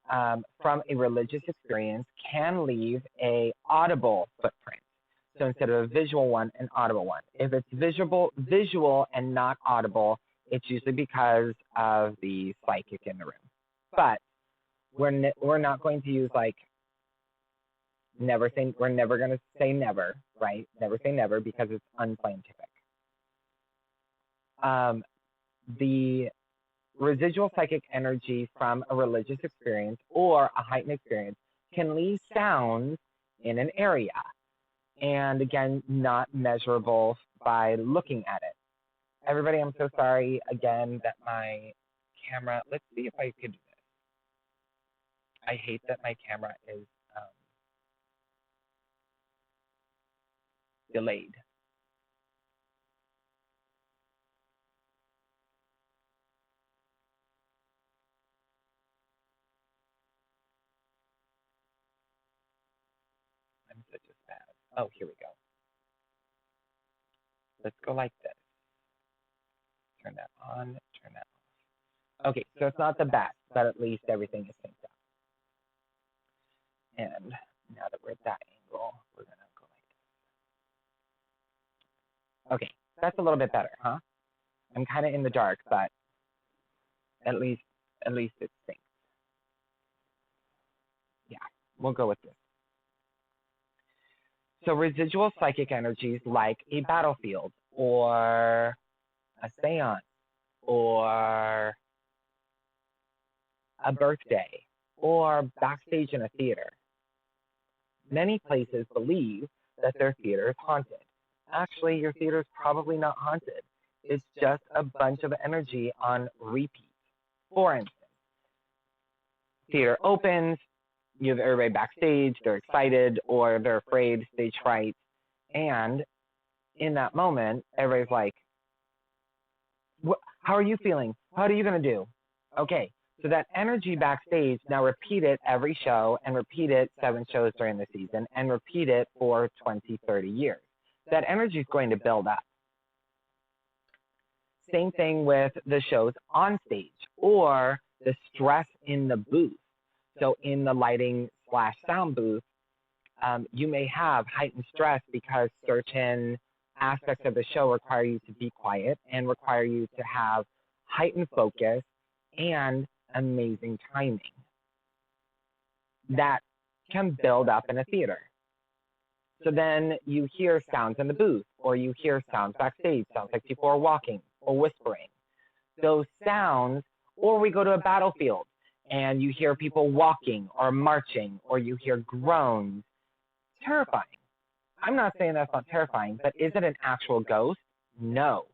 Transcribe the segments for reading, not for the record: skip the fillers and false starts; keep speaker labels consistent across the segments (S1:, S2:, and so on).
S1: from a religious experience can leave a audible footprint. So instead of a visual one, an audible one. If it's visual and not audible, it's usually because of the psychic in the room. But we're not going to use like we're never going to say never, right? Never say never because it's unscientific. The residual psychic energy from a religious experience or a heightened experience can leave sounds in an area. And again, not measurable by looking at it. Everybody, I'm so sorry again that my camera, let's see if I could do this. I hate that my camera is delayed. I'm such a spaz. Oh, here we go. Let's go like this. Turn that on, turn that off. Okay, so it's not the best, but at least everything is synced up. And now that we're at that angle, we're gonna go like this. Okay, that's a little bit better, huh? I'm kind of in the dark, but at least it's synced. Yeah, we'll go with this. So residual psychic energies like a battlefield or a seance or a birthday or backstage in a theater. Many places believe that their theater is haunted. Actually, your theater is probably not haunted. It's just a bunch of energy on repeat. For instance, theater opens, you have everybody backstage, they're excited or they're afraid, stage fright, and in that moment, everybody's like, how are you feeling? What are you going to do? Okay, so that energy backstage, now repeat it every show and repeat it 7 shows during the season and repeat it for 20, 30 years. That energy is going to build up. Same thing with the shows on stage or the stress in the booth. So in the lighting / sound booth, you may have heightened stress because certain aspects of the show require you to be quiet and require you to have heightened focus and amazing timing. That can build up in a theater. So then you hear sounds in the booth or you hear sounds backstage, sounds like people are walking or whispering. Those sounds, or we go to a battlefield and you hear people walking or marching or you hear groans. Terrifying. I'm not saying that's not terrifying, but is it an actual ghost? No.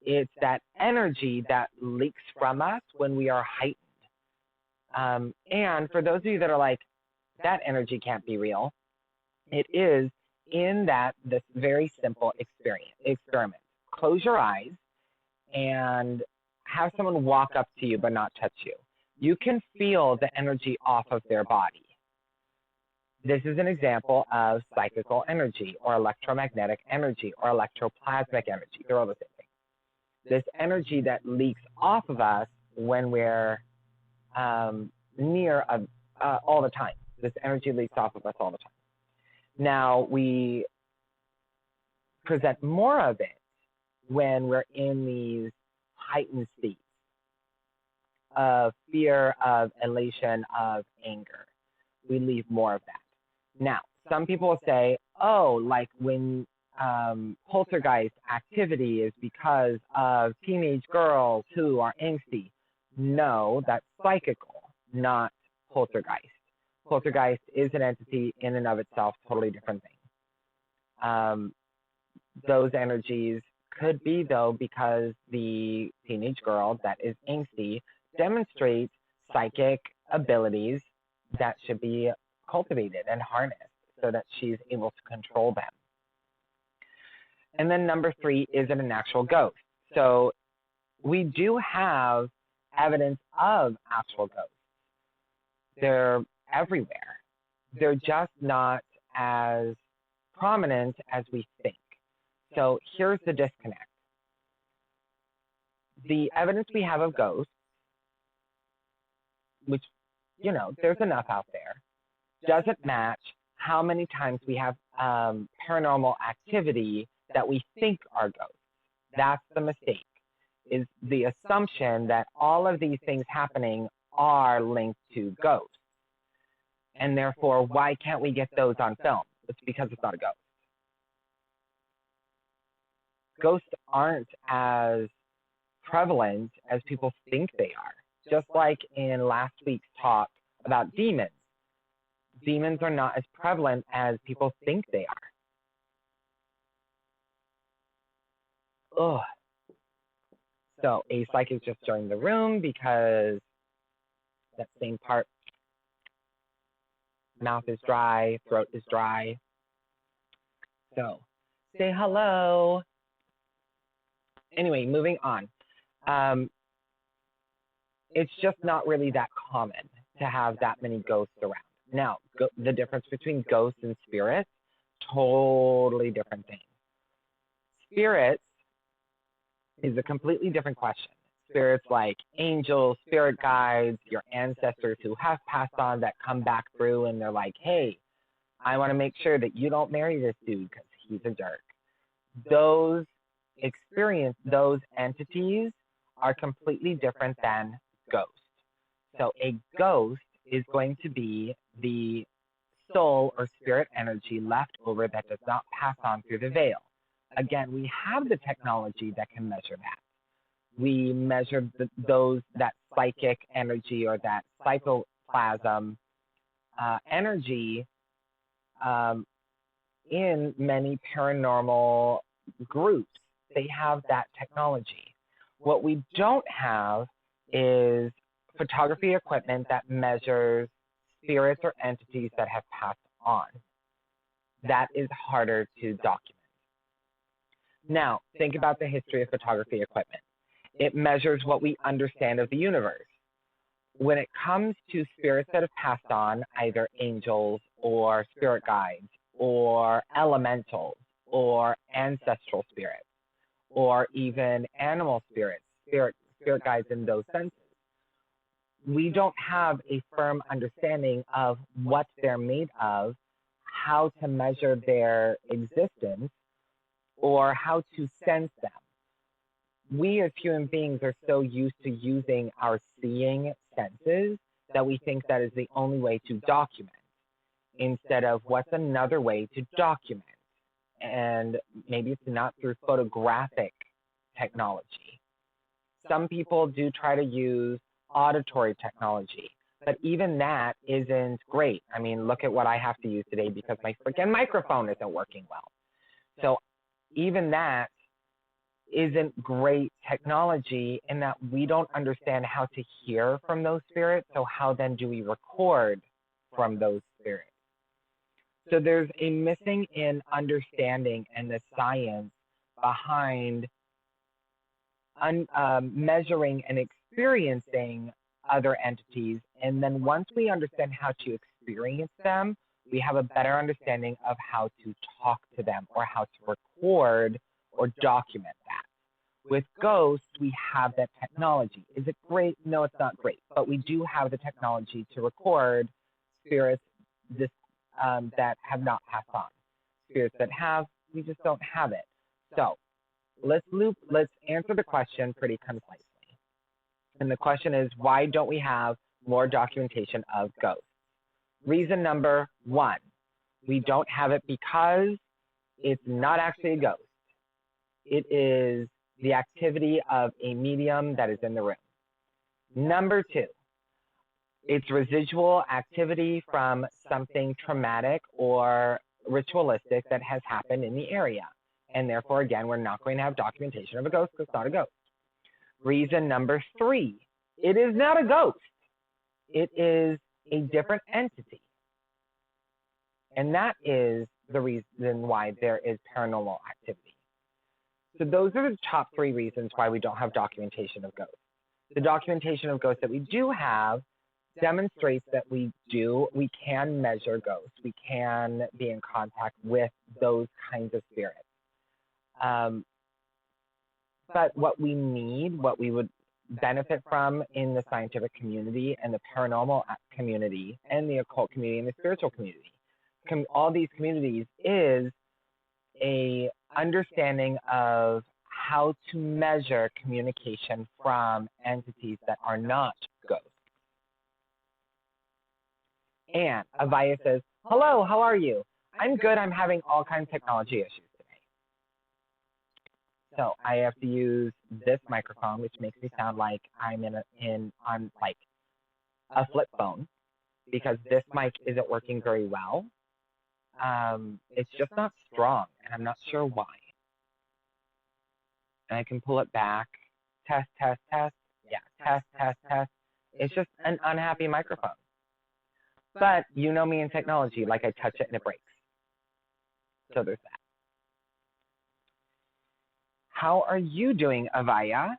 S1: It's that energy that leaks from us when we are heightened. And for those of you that are like, that energy can't be real, it is in this very simple experiment. Close your eyes and have someone walk up to you but not touch you. You can feel the energy off of their body. This is an example of psychical energy or electromagnetic energy or electroplasmic energy. They're all the same thing. This energy that leaks off of us when we're near all the time. This energy leaks off of us all the time. Now, we present more of it when we're in these heightened states of fear, of elation, of anger. We leave more of that. Now, some people will say, oh, like when poltergeist activity is because of teenage girls who are angsty. No, that's psychical, not poltergeist. Poltergeist is an entity in and of itself, totally different thing. Those energies could be, though, because the teenage girl that is angsty demonstrates psychic abilities that should be cultivated and harnessed so that she's able to control them. And then number 3, is it an actual ghost? So we do have evidence of actual ghosts. They're everywhere. They're just not as prominent as we think. So here's the disconnect. The evidence we have of ghosts, which there's enough out there, doesn't match how many times we have paranormal activity that we think are ghosts. That's the mistake, is the assumption that all of these things happening are linked to ghosts. And therefore, why can't we get those on film? It's because it's not a ghost. Ghosts aren't as prevalent as people think they are. Just like in last week's talk about demons. Demons are not as prevalent as people think they are. Ugh. So Ace-like is just joining the room because that same part, mouth is dry, throat is dry. So say hello. Anyway, moving on. It's just not really that common to have that many ghosts around. Now, the difference between ghosts and spirits, totally different thing. Spirits is a completely different question. Spirits like angels, spirit guides, your ancestors who have passed on that come back through and they're like, hey, I want to make sure that you don't marry this dude because he's a jerk. Those entities are completely different than ghosts. So a ghost is going to be the soul or spirit energy left over that does not pass on through the veil. Again, we have the technology that can measure that. We measure that psychic energy or that psychoplasm energy in many paranormal groups. They have that technology. What we don't have is photography equipment that measures spirits or entities that have passed on. That is harder to document. Now, think about the history of photography equipment. It measures what we understand of the universe. When it comes to spirits that have passed on, either angels or spirit guides or elementals or ancestral spirits or even animal spirits, spirit guides in those senses, we don't have a firm understanding of what they're made of, how to measure their existence, or how to sense them. We as human beings are so used to using our seeing senses that we think that is the only way to document, instead of what's another way to document. And maybe it's not through photographic technology. Some people do try to use auditory technology, but even that isn't great. I mean, look at what I have to use today because my freaking microphone isn't working well. So even that isn't great technology in that we don't understand how to hear from those spirits. So how then do we record from those spirits? So there's a missing in understanding and the science behind measuring and experiencing other entities. And then once we understand how to experience them, we have a better understanding of how to talk to them or how to record or document that. With ghosts, we have that technology. Is it great? No, it's not great. But we do have the technology to record spirits that have not passed on. Spirits that have, we just don't have it. So let's answer the question pretty concisely. And the question is, why don't we have more documentation of ghosts? Reason number one, we don't have it because it's not actually a ghost. It is the activity of a medium that is in the room. Number two, it's residual activity from something traumatic or ritualistic that has happened in the area. And therefore, again, we're not going to have documentation of a ghost because it's not a ghost. Reason number three, it is not a ghost. It is a different entity. And that is the reason why there is paranormal activity. So those are the top three reasons why we don't have documentation of ghosts. The documentation of ghosts that we do have demonstrates that we can measure ghosts. We can be in contact with those kinds of spirits. But what we need, what we would benefit from in the scientific community and the paranormal community and the occult community and the spiritual community. All these communities is a understanding of how to measure communication from entities that are not ghosts. And Avaya says, hello, how are you? I'm good. I'm having all kinds of technology issues today. So I have to use this microphone, which makes me sound like I'm on like a flip phone, because this mic isn't working very well. It's just not strong, and I'm not sure why. And I can pull it back. Test, test, test. Yeah, test, test, test. It's just an unhappy microphone. But you know me in technology, like I touch it and it breaks. So there's that. How are you doing, Avaya?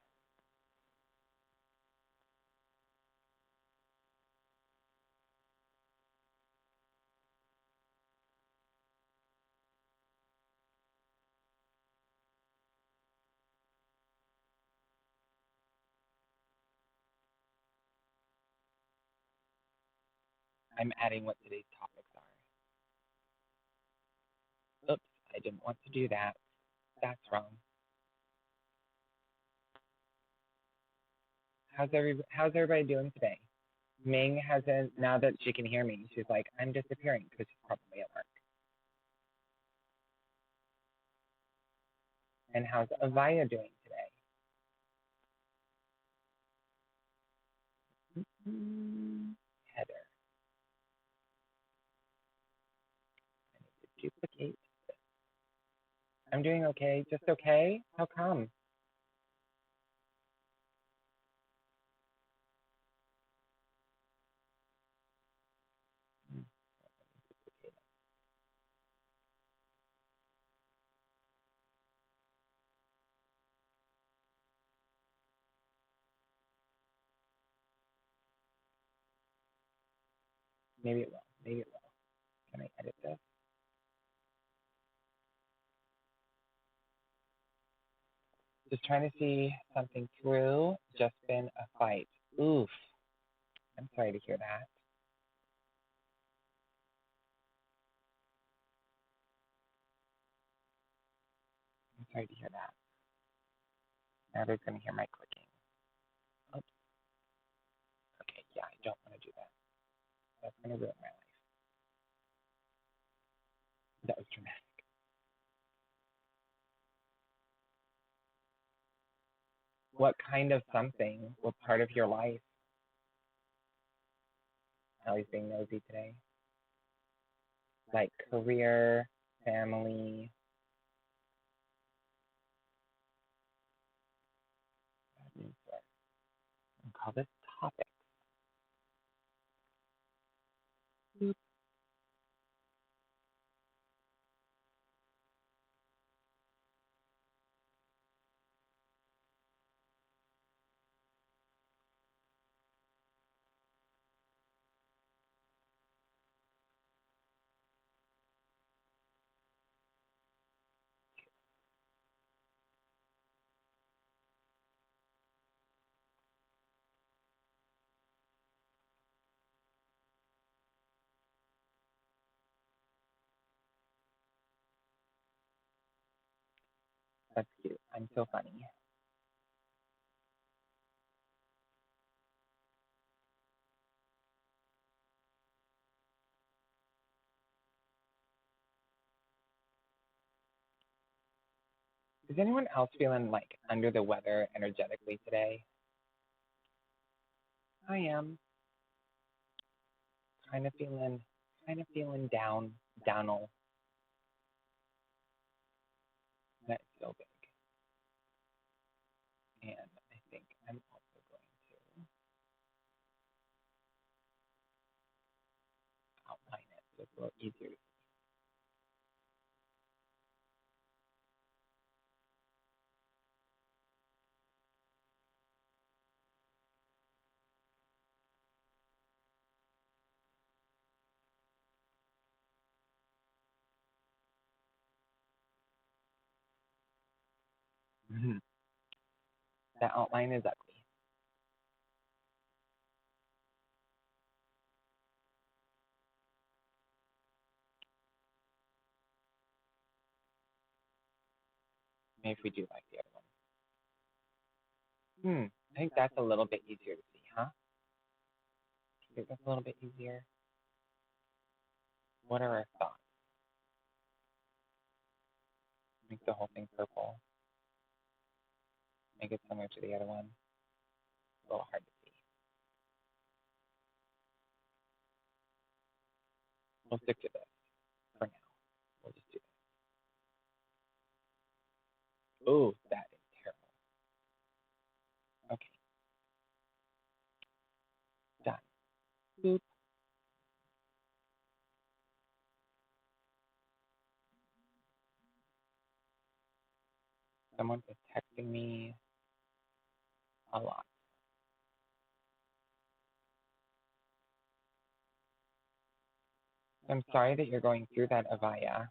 S1: I'm adding what today's topics are. Oops, I didn't want to do that. That's wrong. How's everybody doing today? Ming hasn't, now that she can hear me, she's like, I'm disappearing because she's probably at work. And how's Avaya doing today? Heather. I need to duplicate this. I'm doing okay. Just okay? How come? Maybe it will. Maybe it will. Can I edit this? Just trying to see something through. Just been a fight. Oof. I'm sorry to hear that. I'm sorry to hear that. Now they're going to hear my clicking. Oops. Okay, yeah, I don't want to do that. That's going to ruin my life. That was dramatic. What kind of something? What part of your life? Ellie's being nosy today. Like career, family. And call this topic. Boop. That's cute. I'm so funny. Is anyone else feeling like under the weather energetically today? I am. Kind of feeling downal. That's so big. And I think I'm also going to outline it so it's a little easier to see. That outline is ugly. Maybe if we do like the other one. I think that's a little bit easier to see, huh? I think that's a little bit easier. What are our thoughts? Make the whole thing purple. Make it similar to the other one. A little hard to see. We'll stick to this for now. We'll just do this. Ooh, that is terrible. Okay. Done. Boop. Someone is texting me a lot. I'm sorry that you're going through that, Avaya,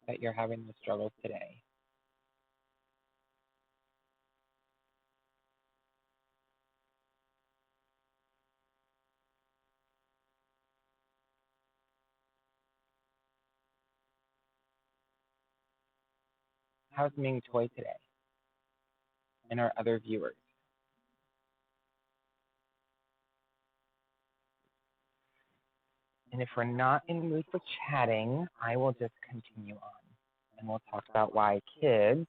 S1: that you're having the struggles today. How's Ming Toy today? And our other viewers? And if we're not in the mood for chatting, I will just continue on. And we'll talk about why kids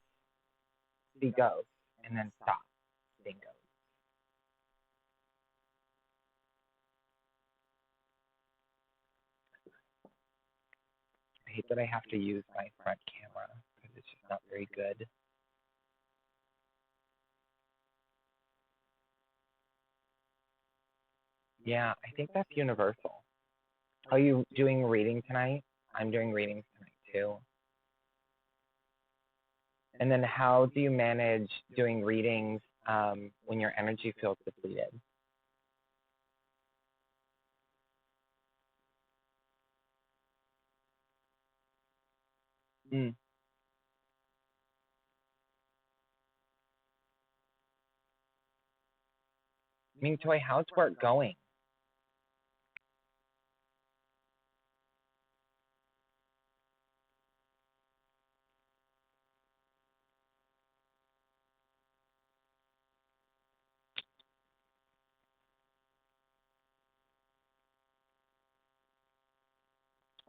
S1: see ghosts and then stop seeing ghosts. I hate that I have to use my front camera because it's just not very good. Yeah, I think that's universal. Are you doing reading tonight? I'm doing readings tonight too. And then how do you manage doing readings when your energy feels depleted? Ming Toy, how's work going?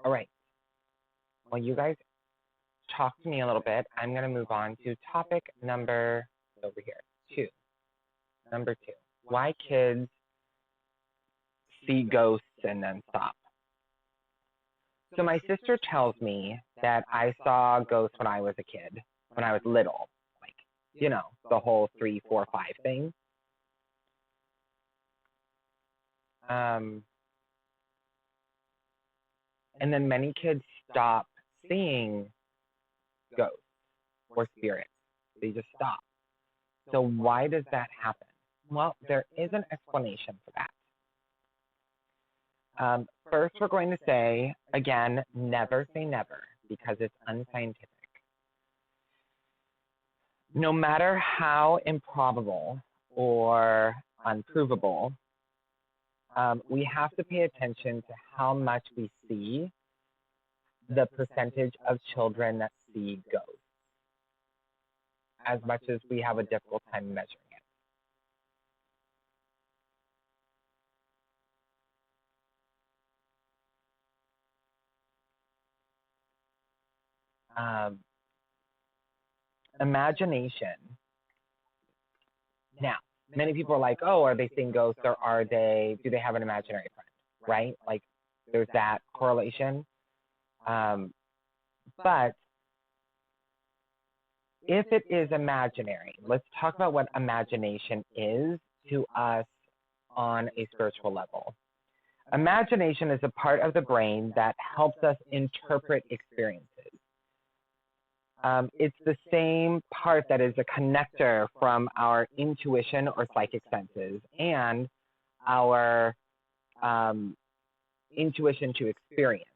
S1: All right. Well, you guys talk to me a little bit. I'm going to move on to topic number over here, 2. Number 2, why kids see ghosts and then stop. So my sister tells me that I saw ghosts when I was a kid, when I was little, like, you know, the whole 3, 4, 5 thing. And then many kids stop seeing ghosts or spirits. They just stop. So why does that happen? Well, there is an explanation for that. First, we're going to say, again, never say never, because it's unscientific. No matter how improbable or unprovable, we have to pay attention to how much we see, the percentage of children that see ghosts, as much as we have a difficult time measuring it. Imagination. Now, many people are like, oh, are they seeing ghosts or do they have an imaginary friend, right? Like, there's that correlation. But if it is imaginary, let's talk about what imagination is to us on a spiritual level. Imagination is a part of the brain that helps us interpret experiences. It's the same part that is a connector from our intuition or psychic senses and our intuition to experience.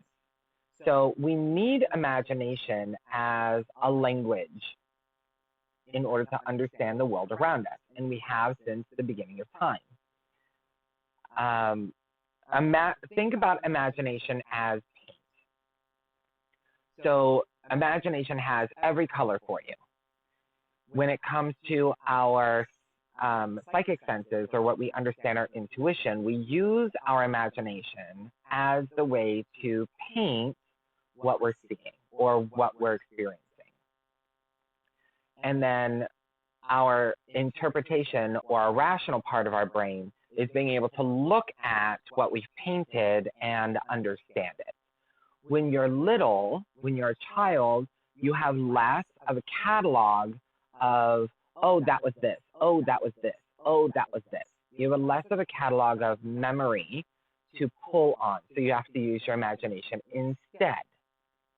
S1: So we need imagination as a language in order to understand the world around us, and we have since the beginning of time. Think about imagination as paint. So imagination has every color for you. When it comes to our psychic senses, or what we understand our intuition, we use our imagination as the way to paint what we're seeing or what we're experiencing. And then our interpretation, or our rational part of our brain, is being able to look at what we've painted and understand it. When you're little, when you're a child, you have less of a catalog of, oh, that was this, oh, that was this, oh, that was this. You have less of a catalog of memory to pull on, so you have to use your imagination instead.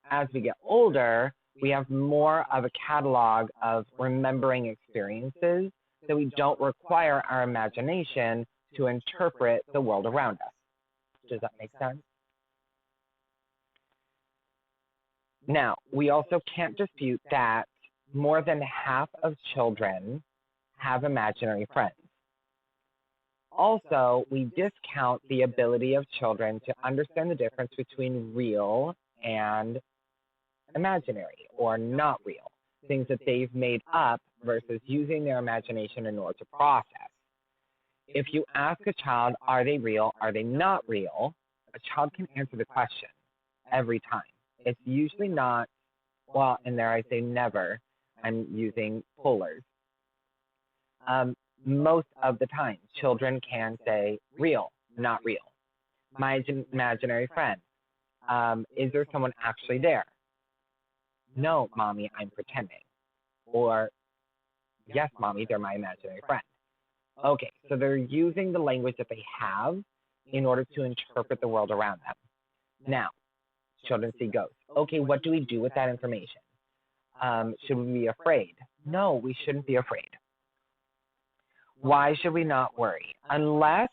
S1: As we get older, we have more of a catalog of remembering experiences, so we don't require our imagination to interpret the world around us. Does that make sense? Now, we also can't dispute that more than half of children have imaginary friends. Also, we discount the ability of children to understand the difference between real and imaginary, or not real, things that they've made up versus using their imagination in order to process. If you ask a child, are they real, are they not real, a child can answer the question every time. It's usually not, well, and there I say never, I'm using polars. Most of the time, children can say real, not real. My imaginary friend. Is there someone actually there? No, mommy, I'm pretending. Or, yes, mommy, they're my imaginary friend. Okay, so they're using the language that they have in order to interpret the world around them. Now, children see ghosts. Okay, what do we do with that information? Should we be afraid? No, we shouldn't be afraid. Why should we not worry? Unless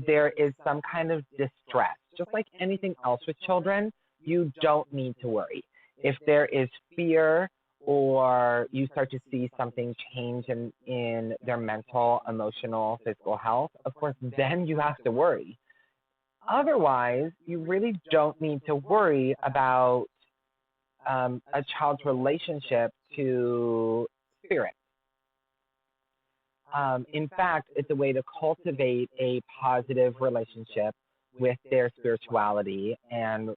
S1: there is some kind of distress. Just like anything else with children, you don't need to worry. If there is fear, or you start to see something change in their mental, emotional, physical health, of course, then you have to worry. Otherwise, you really don't need to worry about a child's relationship to spirit. In fact, it's a way to cultivate a positive relationship with their spirituality and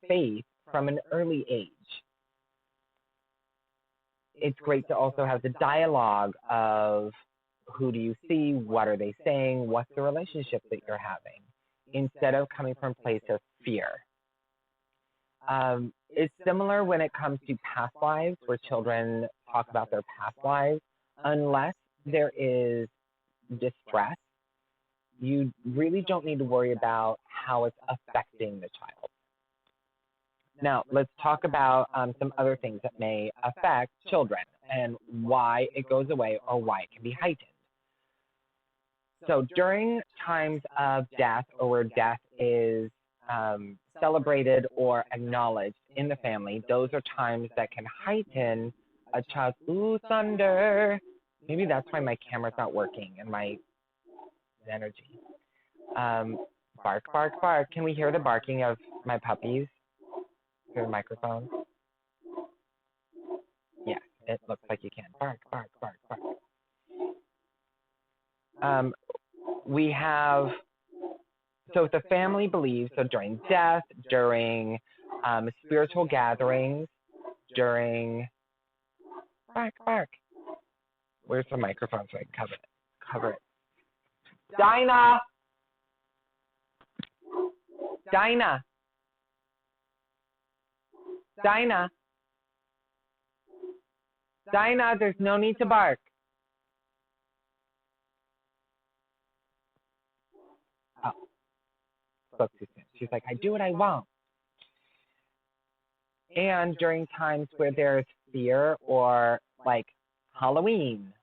S1: faith from an early age. It's great to also have the dialogue of who do you see, what are they saying, what's the relationship that you're having, instead of coming from a place of fear. It's similar when it comes to past lives, where children talk about their past lives. Unless there is distress, you really don't need to worry about how it's affecting the child. Now, let's talk about some other things that may affect children and why it goes away or why it can be heightened. So during times of death, or where death is celebrated or acknowledged in the family, those are times that can heighten a child's, ooh, thunder. Maybe that's why my camera's not working and my energy. Bark, bark, bark. Can we hear the barking of my puppies through the microphone? Yes, it looks like you can. Bark, bark, bark, bark. We have, so the family believes, so during death, during spiritual gatherings, during, bark, bark. Where's the microphone so I can cover it? Cover it. Dinah! Dinah! Dinah! Dinah, there's no need to bark. Oh, spoke too soon. She's like, I do what I want. And during times where there's fear, or like Halloween,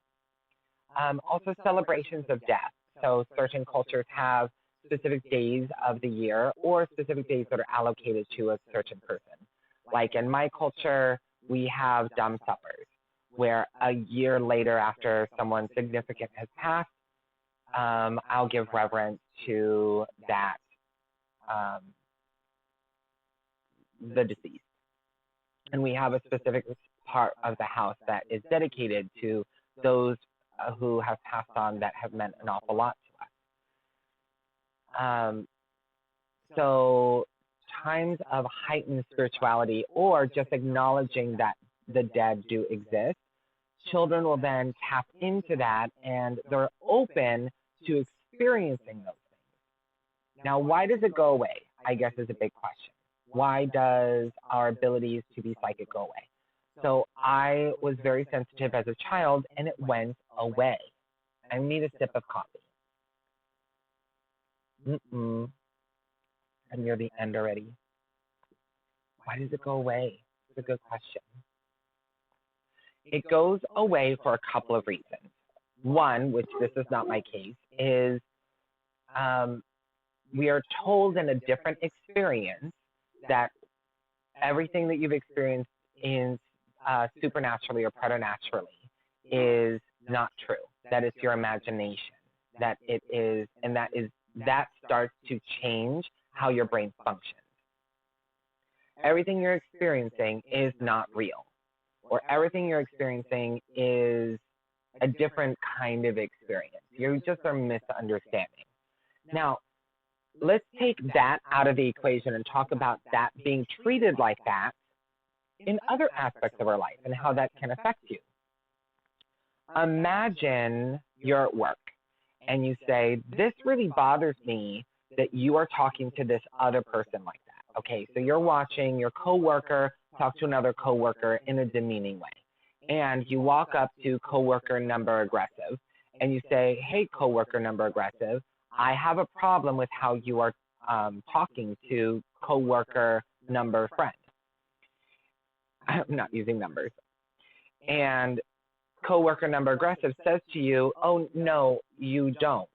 S1: also celebrations of death. So certain cultures have specific days of the year, or specific days that are allocated to a certain person. Like in my culture, we have dumb suppers, where a year later, after someone significant has passed, I'll give reverence to that, the deceased. And we have a specific part of the house that is dedicated to those who have passed on that have meant an awful lot to us. So times of heightened spirituality or just acknowledging that the dead do exist, children will then tap into that and they're open to experiencing those things. Now, why does it go away? I guess is a big question. Why does our abilities to be psychic go away? So I was very sensitive as a child and it went away. I need a sip of coffee. I'm near the end already. Why does it go away? It's a good question. It goes away for a couple of reasons. One, which this is not my case, is we are told in a different experience that everything that you've experienced in supernaturally or preternaturally is not true. That is your imagination. That it is, and that starts to change how your brain functions. Everything you're experiencing is not real, or everything you're experiencing is a different kind of experience. You just are misunderstanding. Now, let's take that out of the equation and talk about that being treated like that in other aspects of our life and how that can affect you. Imagine you're at work and you say, this really bothers me that you are talking to this other person like that. Okay, so you're watching your coworker talk to another coworker in a demeaning way. And you walk up to coworker number aggressive and you say, hey, coworker number aggressive, I have a problem with how you are talking to coworker number friend. I'm not using numbers. And coworker number aggressive says to you, oh, no, you don't.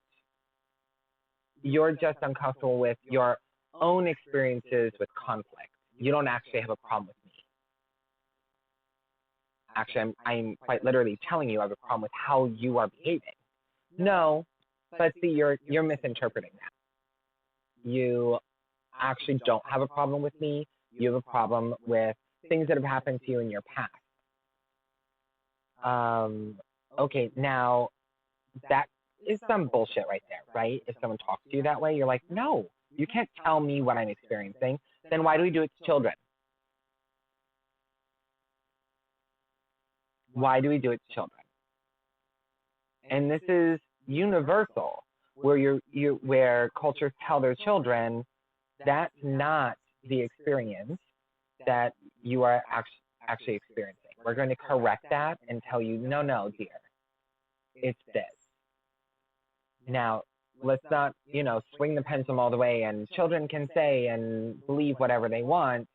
S1: You're just uncomfortable with your own experiences with conflict. You don't actually have a problem with me. Actually, I'm quite literally telling you I have a problem with how you are behaving. No, but see, you're misinterpreting that. You actually don't have a problem with me. You have a problem with things that have happened to you in your past. Okay, now that is some bullshit right there, right? If someone talks to you that way, you're like, no, you can't tell me what I'm experiencing. Then why do we do it to children? Why do we do it to children? And this is universal, where cultures tell their children that's not the experience that you are actually experiencing. We're going to correct that and tell you, no, dear, it's this. Now, let's not, swing the pendulum all the way, and children can say and believe whatever they want,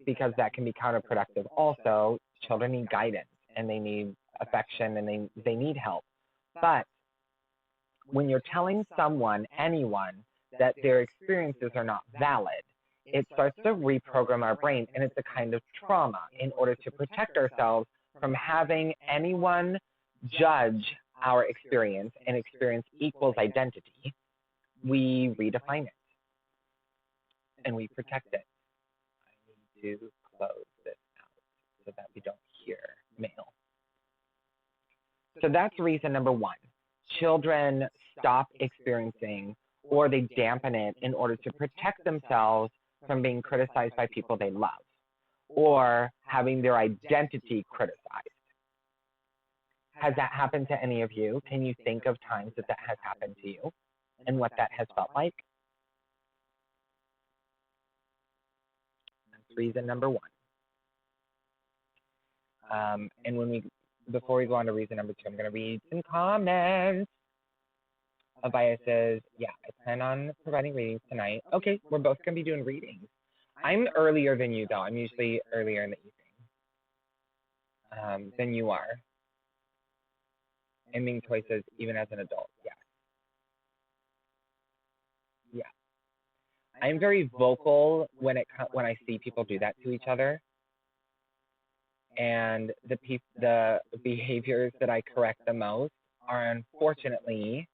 S1: because that can be counterproductive. Also, children need guidance, and they need affection, and they need help. But when you're telling anyone, that their experiences are not valid, it starts to reprogram our brain, and it's a kind of trauma. In order to protect ourselves from having anyone judge our experience, and experience equals identity, we redefine it, and we protect it. I need to close this out so that we don't hear mail. So that's reason number one. Children stop experiencing, or they dampen it in order to protect themselves from being criticized by people they love, or having their identity criticized. Has that happened to any of you? Can you think of times that has happened to you and what that has felt like? That's reason number one. And before we go on to reason number two, I'm going to read some comments. Abaya says, yeah, I plan on providing readings tonight. Okay, we're both going to be doing readings. I'm earlier than you, though. I'm usually earlier in the evening than you are. And making choices even as an adult, yes. Yeah. I'm very vocal when I see people do that to each other. And the behaviors that I correct the most are unfortunately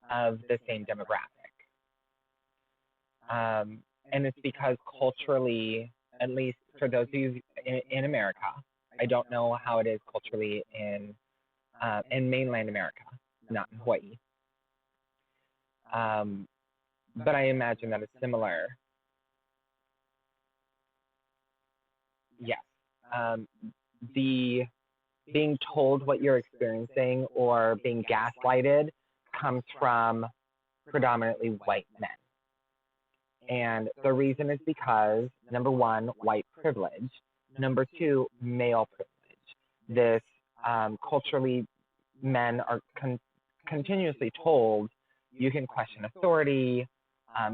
S1: of the same demographic. And it's because culturally, at least for those of you in America. I don't know how it is culturally in mainland America, not in Hawaii. But I imagine that it's similar. Yes. The being told what you're experiencing or being gaslighted comes from predominantly white men. And the reason is because, number one, white privilege. Number two, male privilege. This culturally, men are continuously told you can question authority,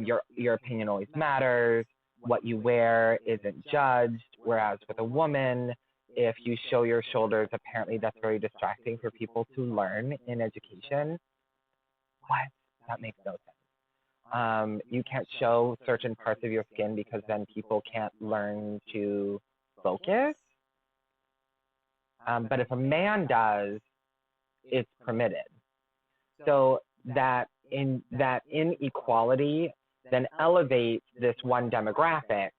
S1: your opinion always matters, what you wear isn't judged, whereas with a woman, if you show your shoulders, apparently that's very distracting for people to learn in education. What? That makes no sense. You can't show certain parts of your skin because then people can't learn to focus. But if a man does, it's permitted. So that inequality then elevates this one demographic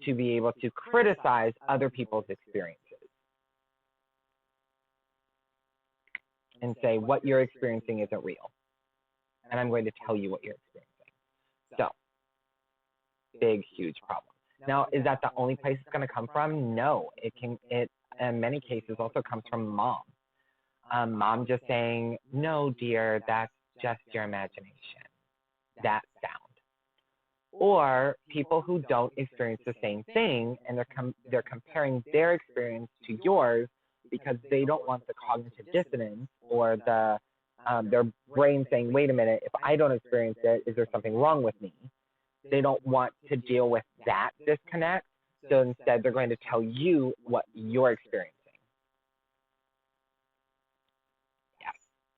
S1: to be able to criticize other people's experiences and say what you're experiencing isn't real. And I'm going to tell you what you're experiencing. So, big, huge problem. Now, is that the only place it's going to come from? No, it in many cases also comes from mom. Mom just saying, no, dear, that's just your imagination. That sound. Or people who don't experience the same thing and they're comparing their experience to yours because they don't want the cognitive dissonance or their brain saying, wait a minute, if I don't experience it, is there something wrong with me? They don't want to deal with that disconnect, so instead they're going to tell you what you're experiencing. Yes,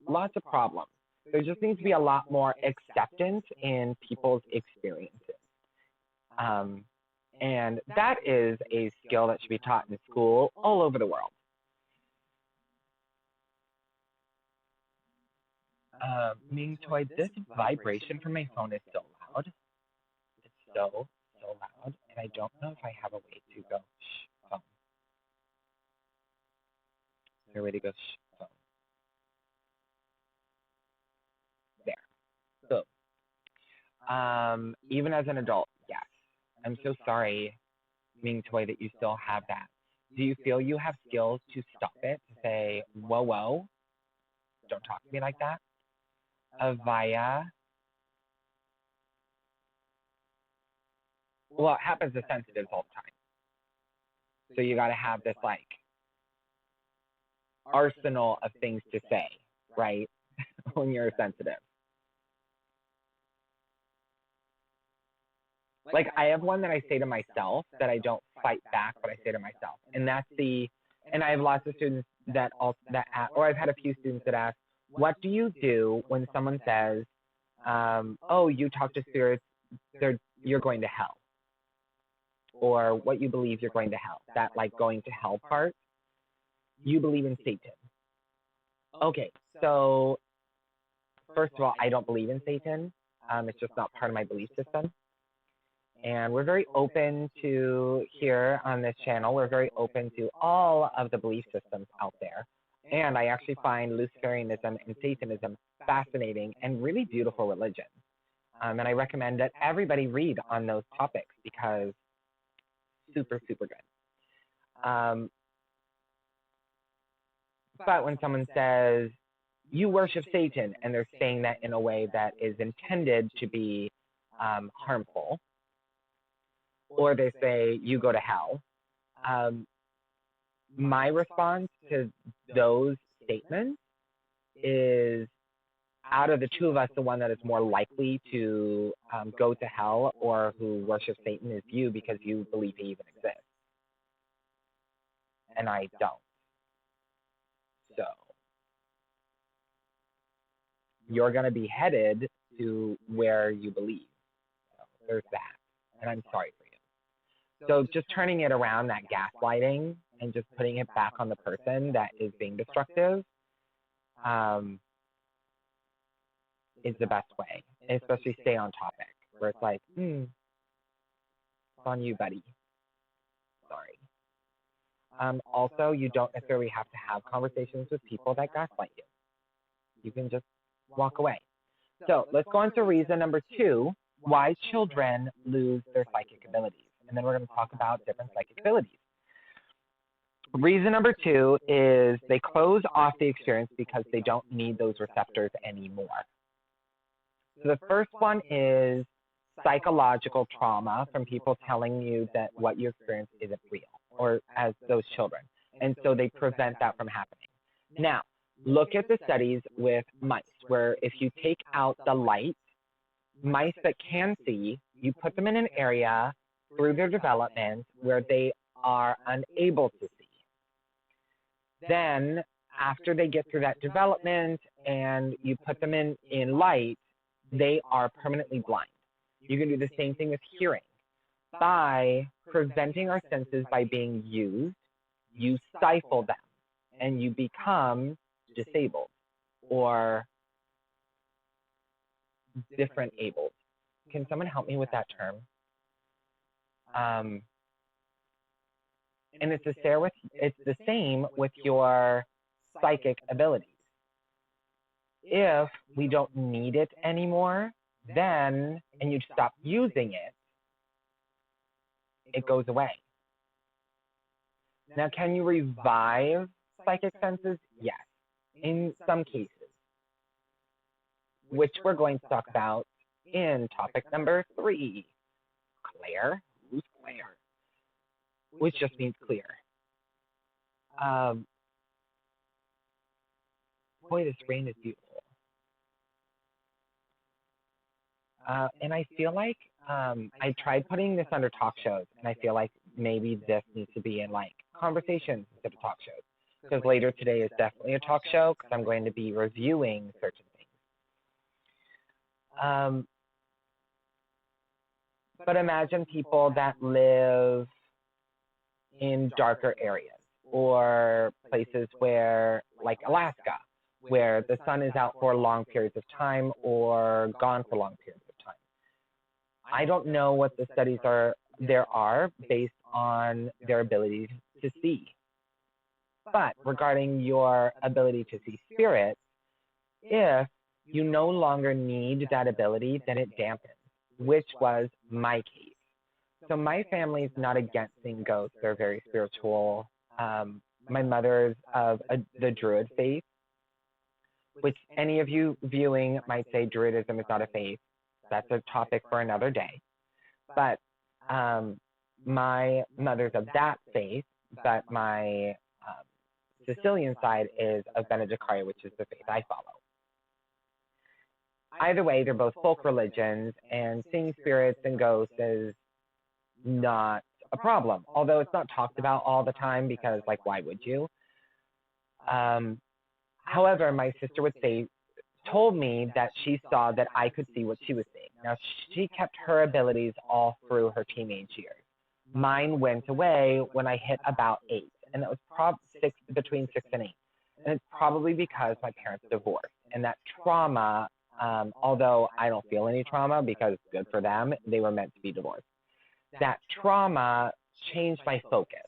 S1: lots of problems. There just needs to be a lot more acceptance in people's experiences. And that is a skill that should be taught in school all over the world. Ming Toy, this vibration from my phone is so loud. It's so loud, and I don't know if I have a way to go shh phone. Is there a way to go shh phone? There. Boom. Even as an adult, yes. I'm so sorry, Ming Toy, that you still have that. Do you feel you have skills to stop it, to say, whoa, don't talk to me like that? Avaya. Well, it happens to sensitives all the time. So you got to have this like arsenal of things to say, right? When you're sensitive. Like I have one that I say to myself that I don't fight back, but I say to myself, and I have lots of students or I've had a few students that ask, what do you do when someone says, oh, you talk to spirits, you're going to hell? Or what you believe you're going to hell, that like going to hell part, you believe in Satan. Okay, so first of all, I don't believe in Satan. It's just not part of my belief system. And we're very open to, here on this channel, we're very open to all of the belief systems out there. And I actually find Luciferianism and Satanism fascinating and really beautiful religions. And I recommend that everybody read on those topics because super good. But when someone says, you worship Satan, and they're saying that in a way that is intended to be harmful, or they say, you go to hell, my response to those statements is, out of the two of us, the one that is more likely to go to hell or who worships Satan is you, because you believe he even exists. And I don't. So you're going to be headed to where you believe. So there's that. And I'm sorry for you. So just turning it around, that gaslighting, and just putting it back on the person that is being destructive, is the best way. And especially stay on topic, where it's like, it's on you, buddy. Also, you don't necessarily have to have conversations with people that gaslight you. You can just walk away. So let's go on to reason number 2, why children lose their psychic abilities. And then we're going to talk about different psychic abilities. Reason number 2 is they close off the experience because they don't need those receptors anymore. So the first one is psychological trauma from people telling you that what you experience isn't real, or as those children. And so they prevent that from happening. Now, look at the studies with mice, where if you take out the light, mice that can see, you put them in an area through their development where they are unable to see. Then, after they get through that development and you put them in light, they are permanently blind. You can do the same thing with hearing. By preventing our senses by being used, you stifle them and you become disabled or different abled. Can someone help me with that term? And it's the same with your psychic abilities. If we don't need it anymore, then, and you stop using it, it goes away. Now, can you revive psychic senses? Yes, in some cases, which we're going to talk about in topic number 3. Claire? Who's Claire? Which just means clear. Boy, this rain is beautiful. And I feel like I tried putting this under talk shows, and I feel like maybe this needs to be in like conversations instead of talk shows. Because later today is definitely a talk show, because I'm going to be reviewing certain things. But imagine people that live in darker areas or places where, like Alaska, where the sun is out for long periods of time or gone for long periods of time. I don't know what the studies there are based on their ability to see. But regarding your ability to see spirits, if you no longer need that ability, then it dampens, which was my case. So my family is not against seeing ghosts. They're very spiritual. My mother's of the Druid faith, which any of you viewing might say Druidism is not a faith. That's a topic for another day. But my mother's of that faith, but my Sicilian side is of Benedicaria, which is the faith I follow. Either way, they're both folk religions, and seeing spirits and ghosts is not a problem, although it's not talked about all the time because, like, why would you? However, my sister told me that she saw that I could see what she was seeing. Now, she kept her abilities all through her teenage years. Mine went away when I hit about 8, and that was between 6 and 8. And it's probably because my parents divorced, and that trauma, although I don't feel any trauma because good for them, they were meant to be divorced. That trauma changed my focus.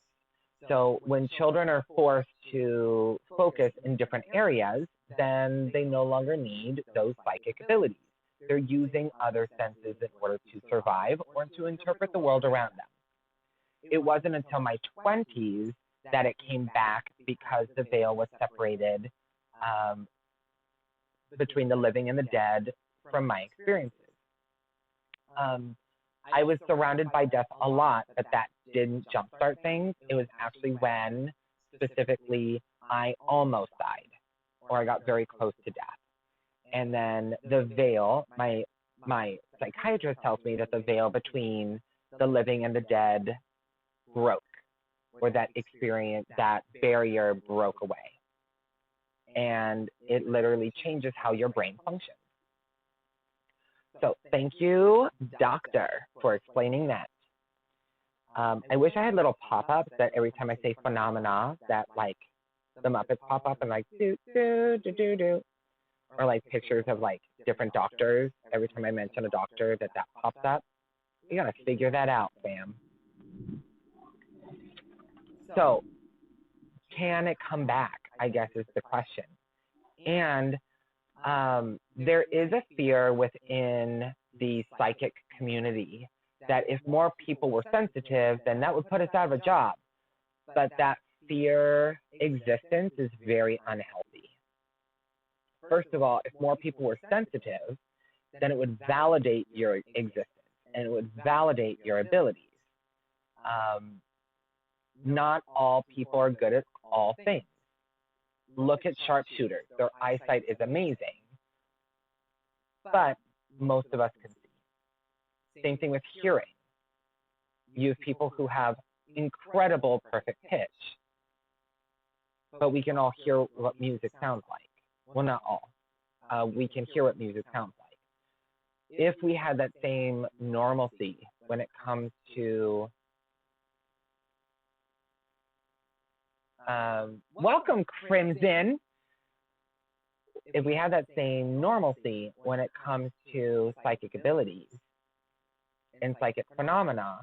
S1: So when children are forced to focus in different areas, then they no longer need those psychic abilities. They're using other senses in order to survive or to interpret the world around them. It wasn't until my 20s that it came back because the veil was separated between the living and the dead from my experiences. I was surrounded by death a lot, but that didn't jumpstart things. It was actually when, specifically, I almost died, or I got very close to death. And then the veil, my psychiatrist tells me that the veil between the living and the dead broke, or that experience, that barrier broke away. And it literally changes how your brain functions. So thank you, doctor, for explaining that. I wish I had little pop-ups that every time I say phenomena, that like the Muppets pop up and like do do do do do, or like pictures of like different doctors. Every time I mention a doctor, that pops up. You gotta figure that out, fam. So can it come back, I guess is the question. And there is a fear within the psychic community that if more people were sensitive, then that would put us out of a job. But that fear existence is very unhealthy. First of all, if more people were sensitive, then it would validate your existence and it would validate your abilities. Not all people are good at all things. Look at sharpshooters. Their eyesight is amazing, but most of us can see. Same thing with hearing. You have people who have incredible perfect pitch, but we can all hear what music sounds like. Well, not all. We can hear what music sounds like. If we had that same normalcy when it comes to welcome, Crimson. If we have that same normalcy when it comes to psychic abilities and psychic phenomena,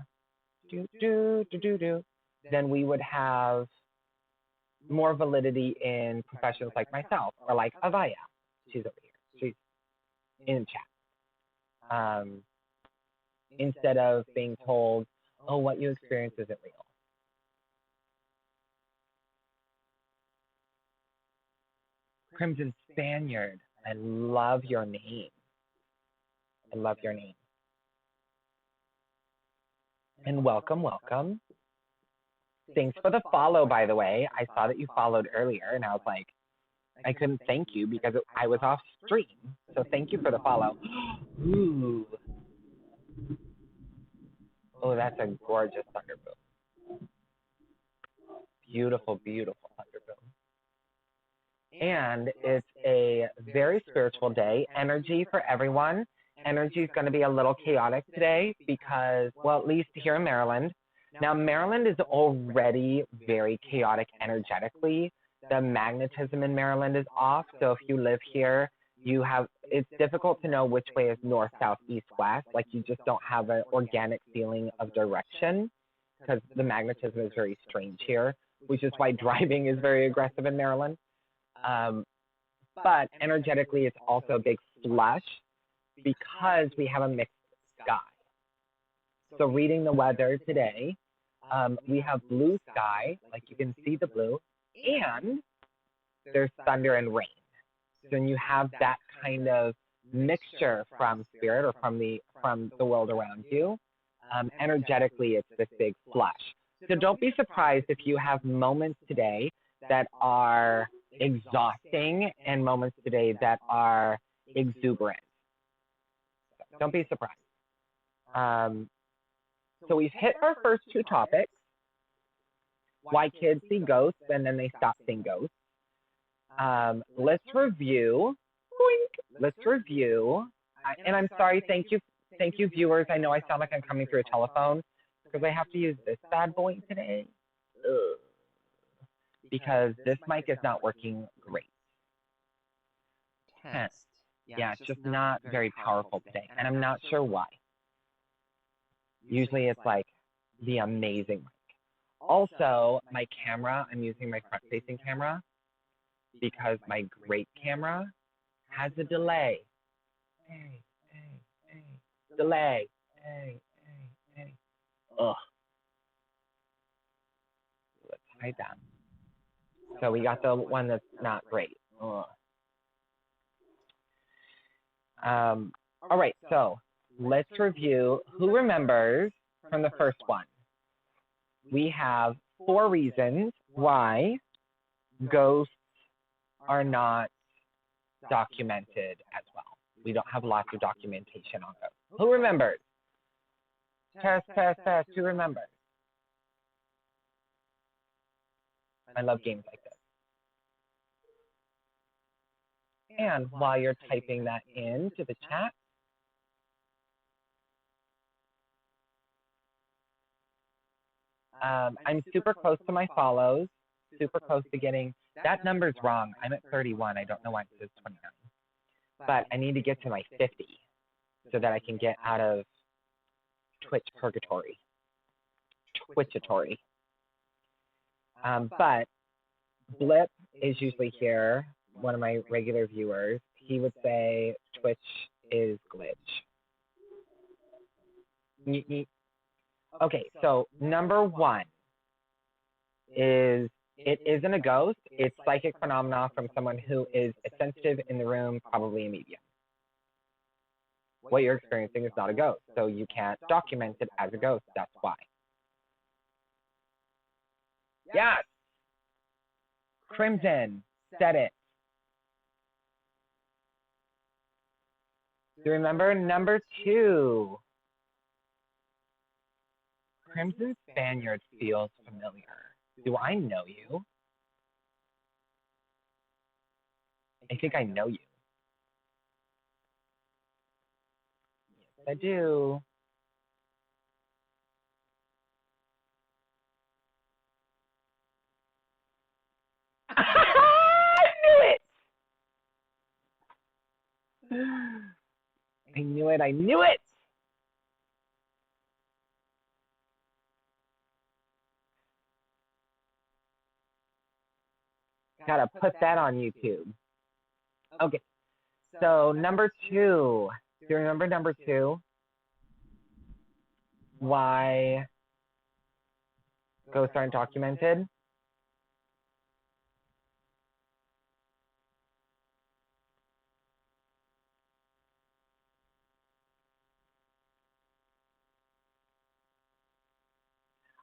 S1: then we would have more validity in professions like myself or like Avaya. She's over here. She's in chat. Instead of being told, oh, what you experience isn't real. Crimson Spaniard, I love your name. I love your name. And welcome, welcome. Thanks for the follow, by the way. I saw that you followed earlier, and I was like, I couldn't thank you because I was off stream. So thank you for the follow. Ooh. Oh, that's a gorgeous thunderboom. Beautiful, beautiful thunderboom. And it's a very spiritual day. Energy for everyone. Energy is going to be a little chaotic today because, well, at least here in Maryland. Now, Maryland is already very chaotic energetically. The magnetism in Maryland is off. So if you live here, it's difficult to know which way is north, south, east, west. Like you just don't have an organic feeling of direction because the magnetism is very strange here, which is why driving is very aggressive in Maryland. But energetically, it's also a big flush because we have a mixed sky. So reading the weather today, we have blue sky, like you can see the blue, and there's thunder and rain. So when you have that kind of mixture from spirit or from the world around you, energetically, it's this big flush. So don't be surprised if you have moments today that are exhausting and moments today that are exuberant. Don't be surprised. So we've hit our first two topics, why kids see ghosts and then they stop seeing ghosts. Let's review. Let's review. And I'm sorry, thank you viewers. I know I sound like I'm coming through a telephone because I have to use this bad boy today. Ugh. Because this mic is not working great. Test. Yeah, it's just not very powerful today, and I'm not sure why. Usually it's like the amazing mic. Also, my camera, I'm using my front-facing camera because my great camera has a delay. Delay. Ugh. Let's hide that. So we got the one that's not great. Ugh. All right, so let's review who remembers from the first one. We have 4 reasons why ghosts are not documented as well. We don't have lots of documentation on ghosts. Who remembers? Test. Who remembers? I love games like this. And while you're typing that into the chat, I'm super close to my follows, super close to getting, that number's wrong. I'm at 31. I don't know why it says 29. But I need to get to my 50 so that I can get out of Twitch purgatory. Twitchatory. But Blip is usually here, one of my regular viewers. He would say Twitch is glitch. Okay, so number one is it isn't a ghost. It's psychic phenomena from someone who is a sensitive in the room, probably a medium. What you're experiencing is not a ghost, so you can't document it as a ghost. That's why. Yes. Crimson said it. Do you remember number two? Crimson Spaniard feels familiar. Do I know you? I think I know you. Yes, I do. I knew it! I knew it. I knew it! Gotta put that on YouTube. Okay. So number two. Do you remember number two? Why ghosts aren't documented?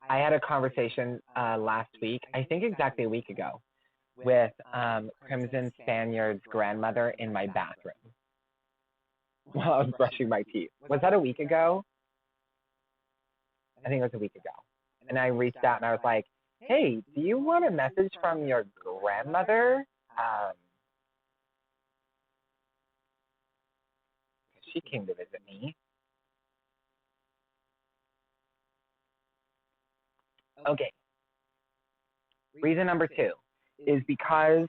S1: I had a conversation last week, I think exactly a week ago, with Crimson Spaniard's grandmother in my bathroom while I was brushing my teeth. Was that a week ago? I think it was a week ago. And I reached out and I was like, hey, do you want a message from your grandmother? She came to visit me. Okay. Reason number two is because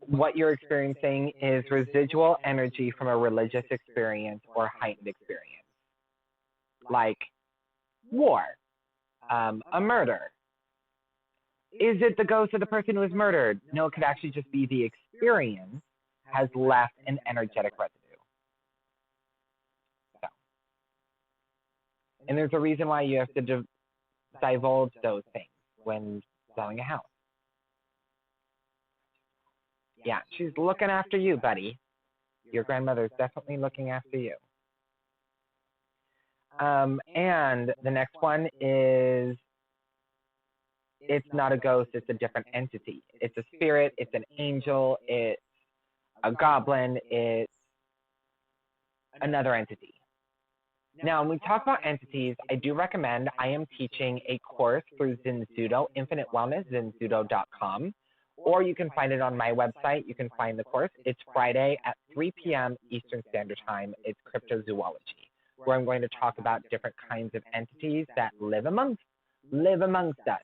S1: what you're experiencing is residual energy from a religious experience or heightened experience, like war, a murder. Is it the ghost of the person who was murdered? No, it could actually just be the experience has left an energetic residue. So, and there's a reason why you have to divulge those things when selling a house. Yeah, she's looking after you, buddy. Your grandmother's definitely looking after you. And the next one is, it's not a ghost, it's a different entity. It's a spirit, it's an angel, it's a goblin, it's another entity. Now, when we talk about entities, I do recommend, I am teaching a course through Zenzudo, Infinite Wellness, zenzudo.com. Or you can find it on my website. You can find the course. It's Friday at 3 p.m. Eastern Standard Time. It's cryptozoology, where I'm going to talk about different kinds of entities that live amongst us.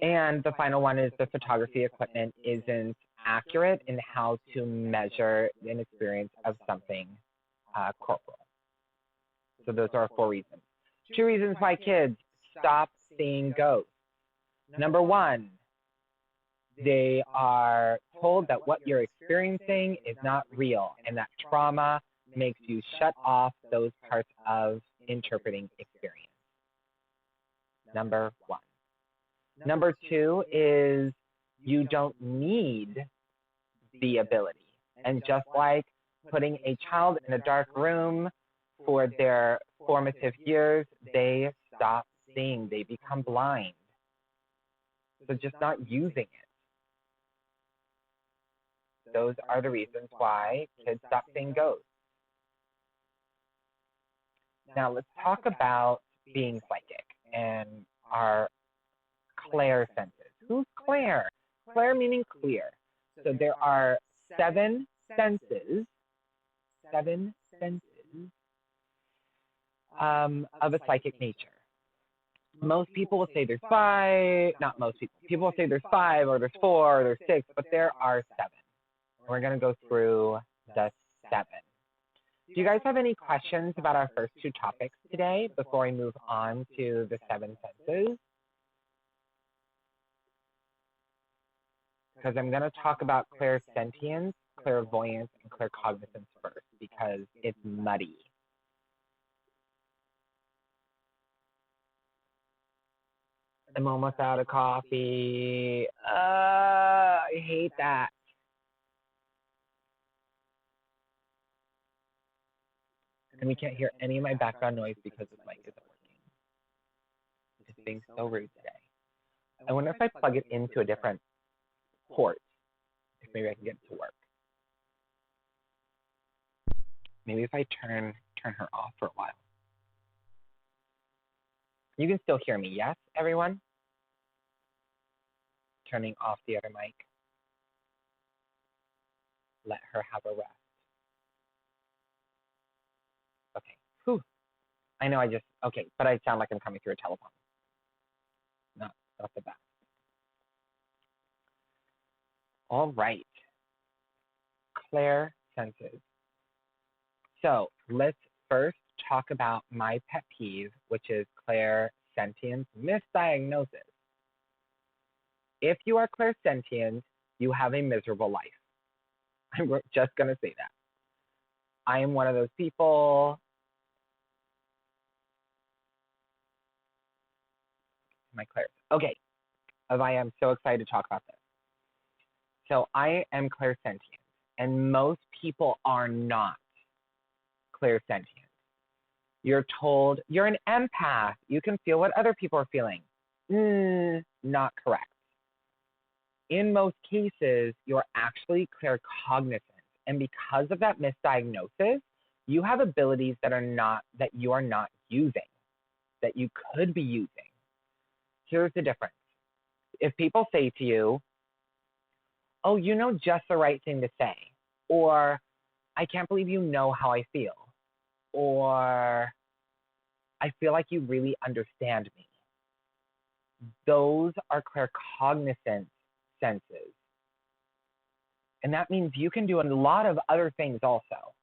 S1: And the final one is the photography equipment isn't accurate in how to measure an experience of something corporal. So those are 4 reasons. 2 reasons why kids stop seeing ghosts. Number one, they are told that what you're experiencing is not real, and that trauma makes you shut off those parts of interpreting experience. Number one. Number 2 is you don't need the ability. And just like putting a child in a dark room for their formative years, they stop seeing, they become blind. So just not using it. Those are the reasons why kids stop seeing ghosts. Now let's talk about being psychic and our clair senses. Who's clair? Clair meaning clear. So there are 7 senses, of a psychic nature. Most people will say there's 5, not most people. People will say there's 5 or there's 4 or there's 6, but there are 7. We're going to go through the 7. Do you guys have any questions about our first 2 topics today before we move on to the 7 senses? because I'm going to talk about clairsentience, clairvoyance, and claircognizance first because it's muddy. I'm almost out of coffee. I hate that. And we can't hear any of my background noise because this mic isn't working. It's being so rude today. I wonder if I plug it into a different port, if maybe I can get it to work. Maybe if I turn her off for a while. You can still hear me, yes, everyone? Turning off the other mic. Let her have a rest. Okay. Whew. I know okay, but I sound like I'm coming through a telephone. Not the best. All right. Clairsenses. So let's first talk about my pet peeve, which is clairsentience misdiagnosis. If you are clairsentient, you have a miserable life. I'm just going to say that. I am one of those people. My clairs. Okay. I am so excited to talk about this. So I am clairsentient, and most people are not clairsentient. You're told you're an empath. You can feel what other people are feeling. Not correct. In most cases, you're actually claircognizant. And because of that misdiagnosis, you have abilities that you are not using, that you could be using. Here's the difference. If people say to you, oh, you know just the right thing to say, or I can't believe you know how I feel, or I feel like you really understand me. Those are claircognizant senses. And that means you can do a lot of other things also.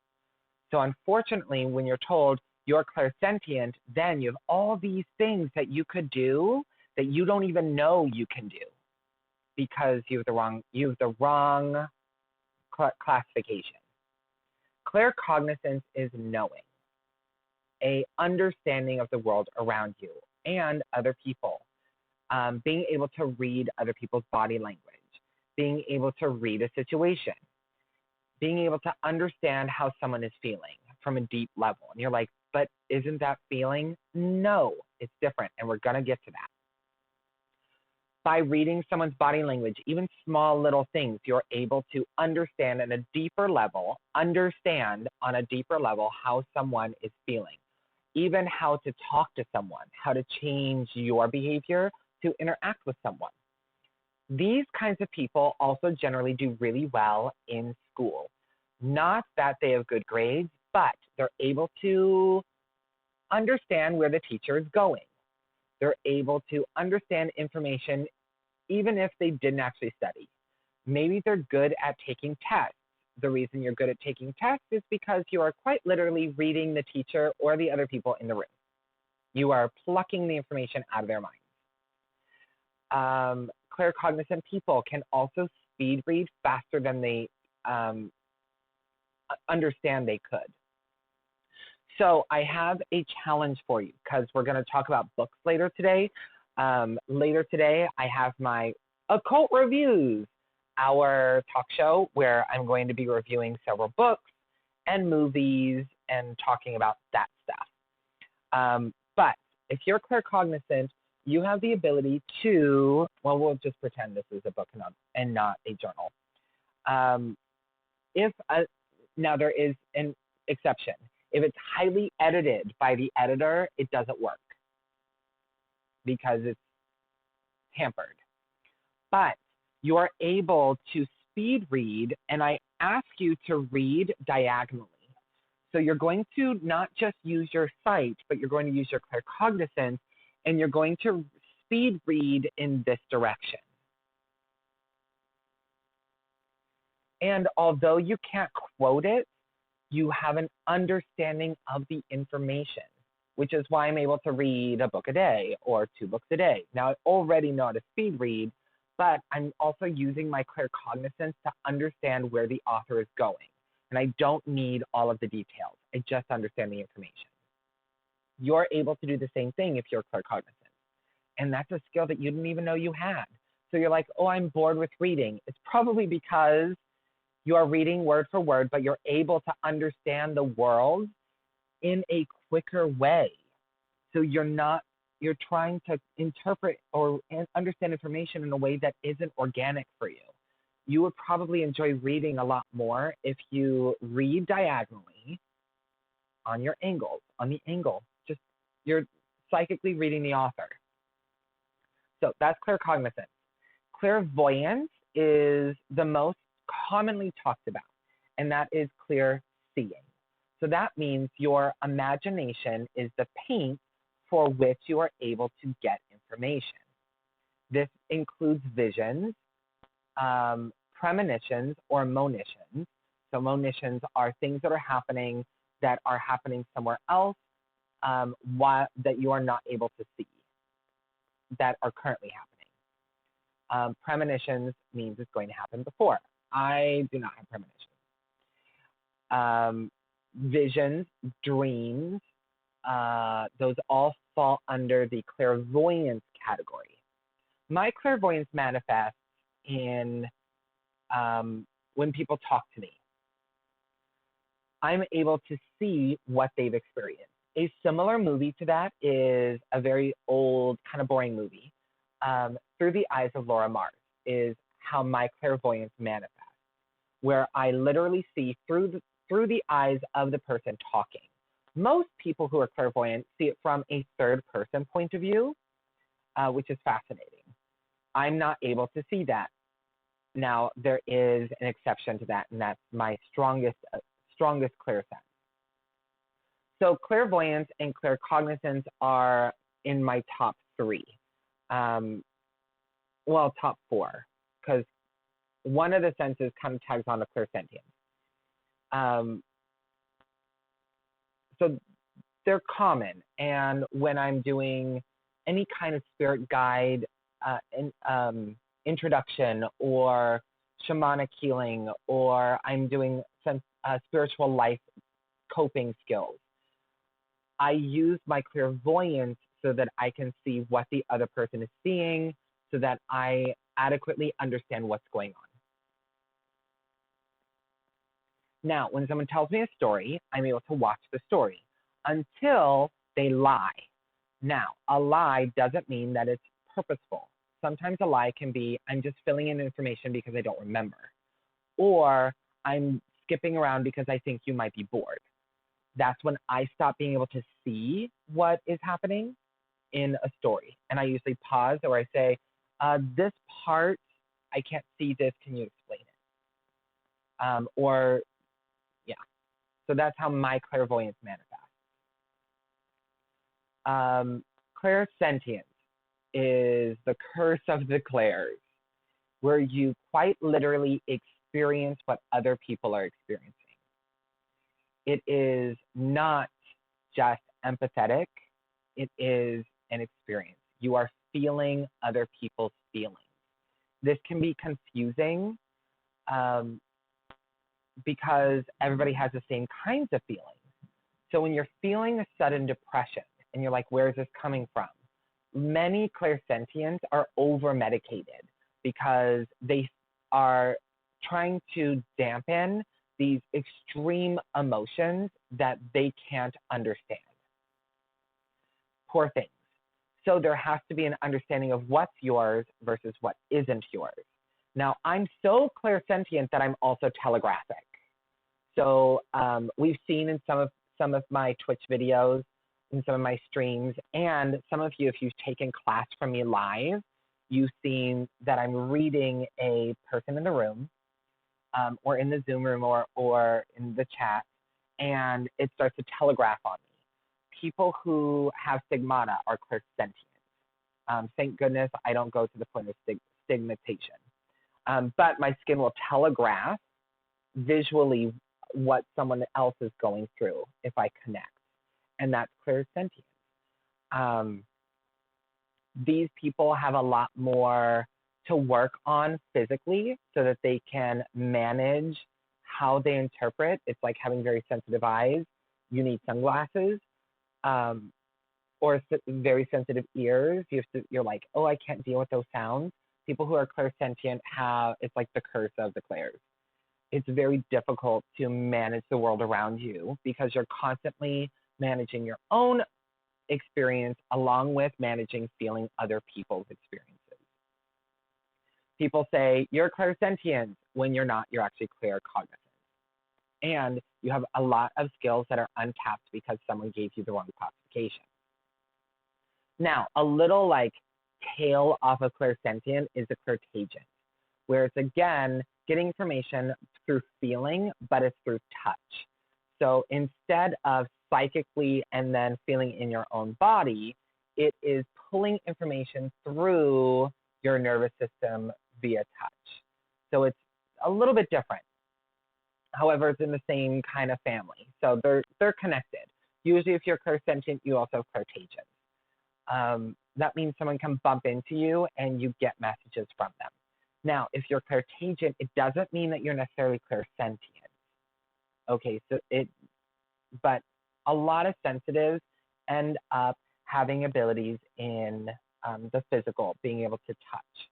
S1: So unfortunately, when you're told you're clairsentient, then you have all these things that you could do that you don't even know you can do because you have the wrong classification. Claircognizance is knowing, a understanding of the world around you and other people, being able to read other people's body language, being able to read a situation, being able to understand how someone is feeling from a deep level. And you're like, but isn't that feeling? No, it's different, and we're going to get to that. By reading someone's body language, even small little things, you're able to understand on a deeper level how someone is feeling, even how to talk to someone, how to change your behavior to interact with someone. These kinds of people also generally do really well in school. Not that they have good grades, but they're able to understand where the teacher is going. They're able to understand information even if they didn't actually study. Maybe they're good at taking tests. The reason you're good at taking tests is because you are quite literally reading the teacher or the other people in the room. You are plucking the information out of their minds. Claircognizant people can also speed read faster than they understand they could. So I have a challenge for you because we're going to talk about books later today. Later today, I have my Occult Reviews, our talk show where I'm going to be reviewing several books and movies and talking about that stuff. But if you're claircognizant, you have the ability to, well, we'll just pretend this is a book and not a journal. Now there is an exception. If it's highly edited by the editor, it doesn't work because it's hampered. But you are able to speed read, and I ask you to read diagonally. So you're going to not just use your sight, but you're going to use your claircognizance, and you're going to speed read in this direction. And although you can't quote it, you have an understanding of the information, which is why I'm able to read a book a day or 2 books a day. Now, I already know how to speed read, but I'm also using my claircognizance to understand where the author is going. And I don't need all of the details. I just understand the information. You're able to do the same thing if you're claircognizant. And that's a skill that you didn't even know you had. So you're like, oh, I'm bored with reading. It's probably because you are reading word for word, but you're able to understand the world in a quicker way. So you're trying to interpret or understand information in a way that isn't organic for you. You would probably enjoy reading a lot more if you read diagonally on the angle. Just you're psychically reading the author. So that's claircognizance. Clairvoyance is the most commonly talked about, and that is clear seeing. So that means your imagination is the paint for which you are able to get information. This includes visions, premonitions, or monitions. So monitions are things that are happening somewhere else that you are not able to see, that are currently happening. Premonitions means it's going to happen before. I do not have premonitions. Visions, dreams, those all fall under the clairvoyance category. My clairvoyance manifests in when people talk to me. I'm able to see what they've experienced. A similar movie to that is a very old, kind of boring movie. Through the Eyes of Laura Mars is how my clairvoyance manifests, where I literally see through the eyes of the person talking. Most people who are clairvoyant see it from a third person point of view, which is fascinating. I'm not able to see that. Now, there is an exception to that, and that's my strongest clear sense. So clairvoyance and claircognizance are in my top three. Well, top four, because one of the senses kind of tags on to clairsentience. So they're common, and when I'm doing any kind of spirit guide introduction or shamanic healing, or I'm doing some spiritual life coping skills, I use my clairvoyance so that I can see what the other person is seeing, so that I adequately understand what's going on. Now, when someone tells me a story, I'm able to watch the story until they lie. Now, a lie doesn't mean that it's purposeful. Sometimes a lie can be, I'm just filling in information because I don't remember. Or I'm skipping around because I think you might be bored. That's when I stop being able to see what is happening in a story. And I usually pause, or I say, this part, I can't see this, can you explain it? Yeah. So that's how my clairvoyance manifests. Clairsentience is the curse of the clairs, where you quite literally experience what other people are experiencing. It is not just empathetic, it is an experience. You are feeling other people's feelings. This can be confusing because everybody has the same kinds of feelings. So when you're feeling a sudden depression and you're like, where is this coming from? Many clairsentients are over-medicated because they are trying to dampen these extreme emotions that they can't understand. Poor things. So there has to be an understanding of what's yours versus what isn't yours. Now, I'm so clairsentient that I'm also telegraphic. So we've seen in some of my Twitch videos, in some of my streams, and some of you, if you've taken class from me live, you've seen that I'm reading a person in the room, or in the Zoom room, or in the chat, and it starts to telegraph on me. People who have stigmata are clairsentient. Thank goodness I don't go to the point of stigmatization. But my skin will telegraph visually what someone else is going through if I connect. And that's clairsentience. These people have a lot more to work on physically so that they can manage how they interpret. It's like having very sensitive eyes. You need sunglasses, or very sensitive ears. You're like, oh, I can't deal with those sounds. People who are clairsentient it's like the curse of the clairs. It's very difficult to manage the world around you because you're constantly managing your own experience along with managing feeling other people's experiences. People say you're clairsentient when you're not, you're actually claircognizant. And you have a lot of skills that are untapped because someone gave you the wrong classification. Now, a little like tail off of clairsentient is a clairtagent, where it's again getting information through feeling, but it's through touch. So instead of psychically and then feeling in your own body, it is pulling information through your nervous system via touch. So it's a little bit different. However, it's in the same kind of family. So they're connected. Usually if you're clairsentient, you also have clairtagents. That means someone can bump into you and you get messages from them. Now, if you're clairtagent, it doesn't mean that you're necessarily clairsentient. Okay, but a lot of sensitives end up having abilities in the physical, being able to touch.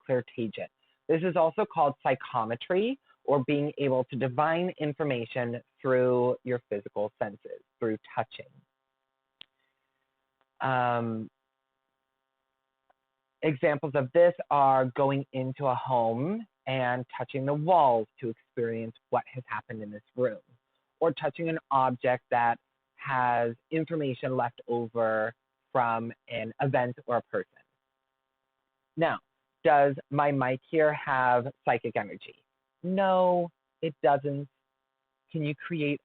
S1: Clairtagent. This is also called psychometry, or being able to divine information through your physical senses, through touching. Examples of this are going into a home and touching the walls to experience what has happened in this room, or touching an object that has information left over from an event or a person. Now, does my mic here have psychic energy? No, it doesn't. Can you create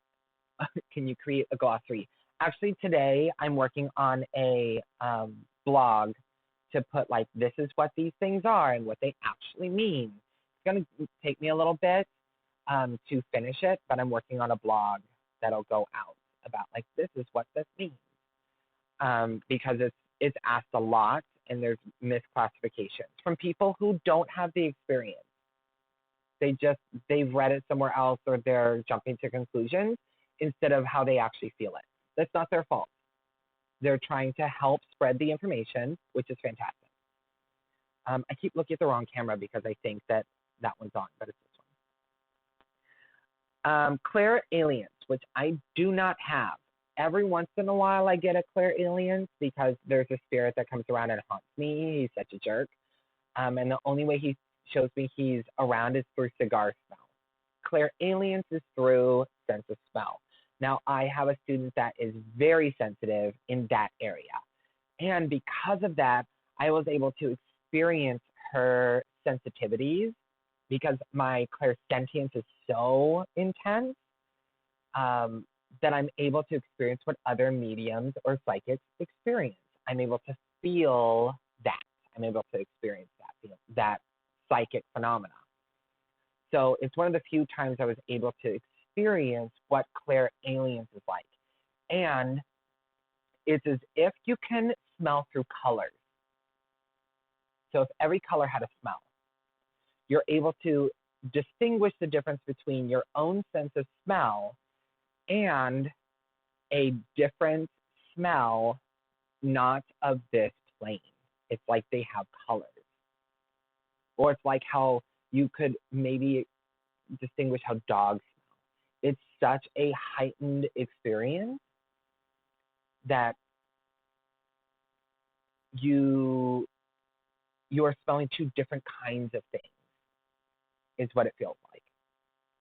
S1: a glossary? Actually, today I'm working on a blog to put like, this is what these things are and what they actually mean. It's going to take me a little bit to finish it, but I'm working on a blog that'll go out about like, this is what this means, because it's asked a lot and there's misclassifications from people who don't have the experience. They've read it somewhere else, or they're jumping to conclusions instead of how they actually feel it. That's not their fault. They're trying to help spread the information, which is fantastic. I keep looking at the wrong camera because I think that one's on, but it's this one. Clairalience, which I do not have. Every once in a while I get a clairalience because there's a spirit that comes around and haunts me. He's such a jerk. And the only way he shows me he's around is through cigar smell. Clairalience is through sense of smell. Now, I have a student that is very sensitive in that area. And because of that, I was able to experience her sensitivities because my clairsentience is so intense that I'm able to experience what other mediums or psychics experience. I'm able to feel that. I'm able to experience that psychic phenomena. So it's one of the few times I was able to experience what clairalience is like. And it's as if you can smell through colors. So if every color had a smell, you're able to distinguish the difference between your own sense of smell and a different smell, not of this plane. It's like they have colors. Or it's like how you could maybe distinguish how dogs smell. It's such a heightened experience that you are smelling two different kinds of things, is what it feels like.